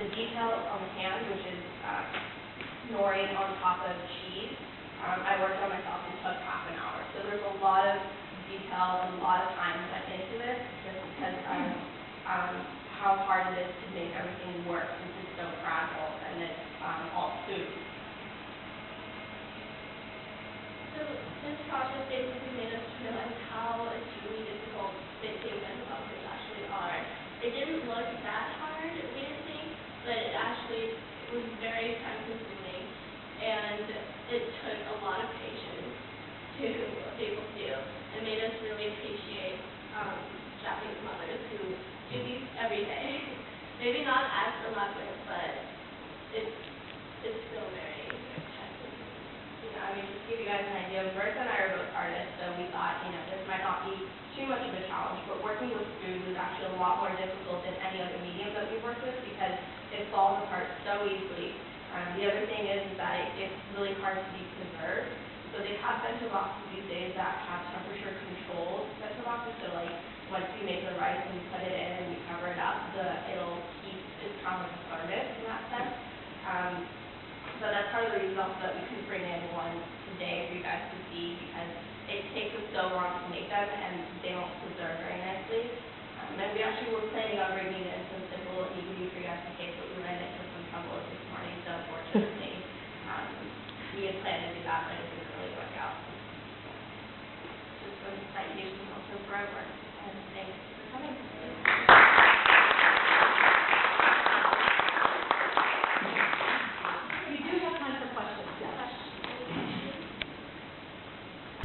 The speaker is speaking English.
the detail on the hand, which is nori on top of cheese, I worked on myself and took half an hour. So there's a lot of detail and a lot of time that went into this, just because of how hard it is to make everything work since it's so fragile and it's all food. So this project basically made us realize how extremely difficult baking bento boxes actually are. It didn't look that hard, we didn't think, but it actually was very time consuming, and it took a lot of patience to be able to do. It made us really appreciate Japanese mothers who do these every day. Maybe not as elaborate, but it's still very time consuming. I mean, just to give you guys an idea, Bertha and I are both artists, so we thought, this might not be too much of a challenge, but working with food was actually a lot more difficult than any other medium that we've worked with because it falls apart so easily. The other thing is that it's really hard to be preserved. So they have bento boxes these days that have temperature controlled bento boxes, so like once you make the rice and you put it in and you cover it up, it'll keep, it's kind of like a thermos in that sense. So that's part of the reason also that we couldn't bring in one today for you guys to see, because it takes us so long to make them and they don't preserve very nicely. And we actually were planning on bringing in some simple and easy for you guys to taste, but we ran into some trouble this morning, so unfortunately, we had planned to do that, but it didn't really work out. Just some citations also for our work, and thanks for coming.